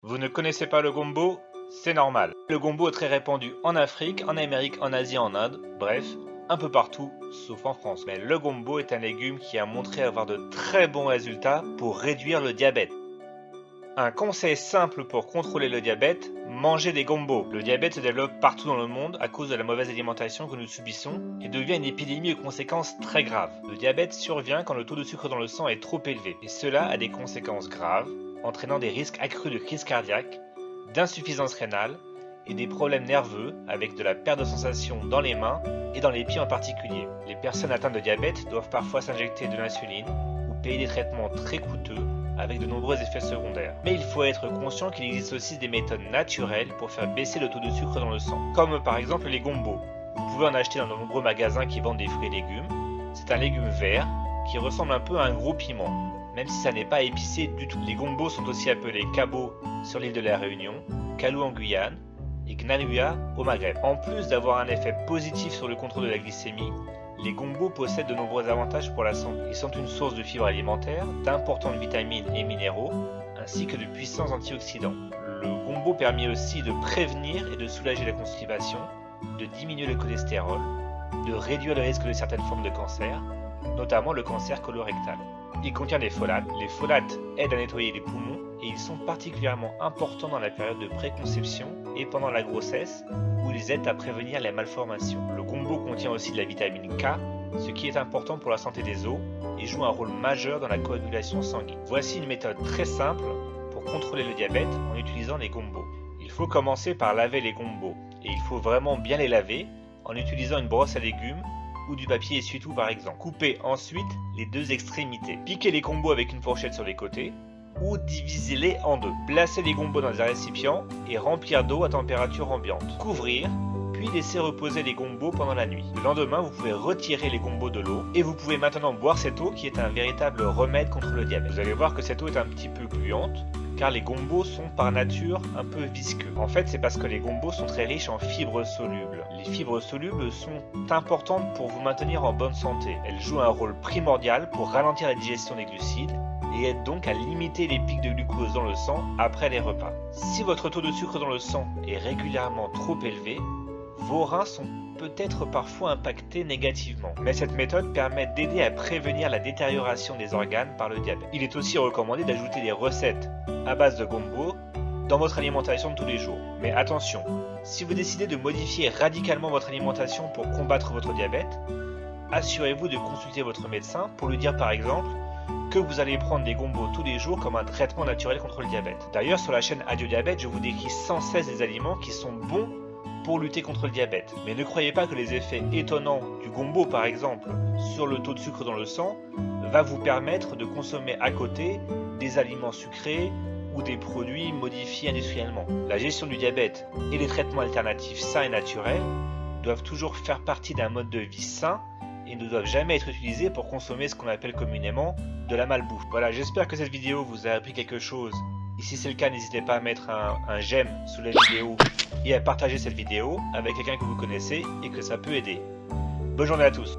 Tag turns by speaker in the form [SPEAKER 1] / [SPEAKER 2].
[SPEAKER 1] Vous ne connaissez pas le gombo? C'est normal. Le gombo est très répandu en Afrique, en Amérique, en Asie, en Inde, bref, un peu partout, sauf en France. Mais le gombo est un légume qui a montré avoir de très bons résultats pour réduire le diabète. Un conseil simple pour contrôler le diabète, mangez des gombos. Le diabète se développe partout dans le monde à cause de la mauvaise alimentation que nous subissons et devient une épidémie aux conséquences très graves. Le diabète survient quand le taux de sucre dans le sang est trop élevé et cela a des conséquences graves, entraînant des risques accrus de crise cardiaque, d'insuffisance rénale et des problèmes nerveux avec de la perte de sensation dans les mains et dans les pieds en particulier. Les personnes atteintes de diabète doivent parfois s'injecter de l'insuline ou payer des traitements très coûteux avec de nombreux effets secondaires. Mais il faut être conscient qu'il existe aussi des méthodes naturelles pour faire baisser le taux de sucre dans le sang, comme par exemple les gombos. Vous pouvez en acheter dans de nombreux magasins qui vendent des fruits et légumes. C'est un légume vert qui ressemble un peu à un gros piment, même si ça n'est pas épicé du tout. Les gombos sont aussi appelés cabot sur l'île de la Réunion, calou en Guyane et gnanuya au Maghreb. En plus d'avoir un effet positif sur le contrôle de la glycémie, les gombos possèdent de nombreux avantages pour la santé. Ils sont une source de fibres alimentaires, d'importantes vitamines et minéraux, ainsi que de puissants antioxydants. Le gombo permet aussi de prévenir et de soulager la constipation, de diminuer le cholestérol, de réduire le risque de certaines formes de cancer, notamment le cancer colorectal. Il contient des folates. Les folates aident à nettoyer les poumons et ils sont particulièrement importants dans la période de préconception et pendant la grossesse où ils aident à prévenir les malformations. Le gombo contient aussi de la vitamine K, ce qui est important pour la santé des os et joue un rôle majeur dans la coagulation sanguine. Voici une méthode très simple pour contrôler le diabète en utilisant les gombos. Il faut commencer par laver les gombos et il faut vraiment bien les laver en utilisant une brosse à légumes ou du papier essuie-tout par exemple. Coupez ensuite les deux extrémités. Piquez les gombos avec une fourchette sur les côtés ou divisez-les en deux. Placez les gombos dans un récipient et remplir d'eau à température ambiante. Couvrir, puis laisser reposer les gombos pendant la nuit. Le lendemain, vous pouvez retirer les gombos de l'eau et vous pouvez maintenant boire cette eau qui est un véritable remède contre le diabète. Vous allez voir que cette eau est un petit peu gluante car les gombos sont par nature un peu visqueux. En fait, c'est parce que les gombos sont très riches en fibres solubles. Les fibres solubles sont importantes pour vous maintenir en bonne santé. Elles jouent un rôle primordial pour ralentir la digestion des glucides et aident donc à limiter les pics de glucose dans le sang après les repas. Si votre taux de sucre dans le sang est régulièrement trop élevé, vos reins sont peut-être parfois impactés négativement. Mais cette méthode permet d'aider à prévenir la détérioration des organes par le diabète. Il est aussi recommandé d'ajouter des recettes à base de gombo dans votre alimentation de tous les jours. Mais attention, si vous décidez de modifier radicalement votre alimentation pour combattre votre diabète, assurez-vous de consulter votre médecin pour lui dire par exemple que vous allez prendre des gombos tous les jours comme un traitement naturel contre le diabète. D'ailleurs, sur la chaîne Adieu Diabète, je vous décris sans cesse des aliments qui sont bons pour lutter contre le diabète. Mais ne croyez pas que les effets étonnants du gombo par exemple sur le taux de sucre dans le sang va vous permettre de consommer à côté des aliments sucrés ou des produits modifiés industriellement. La gestion du diabète et les traitements alternatifs sains et naturels doivent toujours faire partie d'un mode de vie sain et ne doivent jamais être utilisés pour consommer ce qu'on appelle communément de la malbouffe. Voilà, j'espère que cette vidéo vous a appris quelque chose. Et si c'est le cas, n'hésitez pas à mettre un j'aime sous la vidéo et à partager cette vidéo avec quelqu'un que vous connaissez et que ça peut aider. Bonne journée à tous.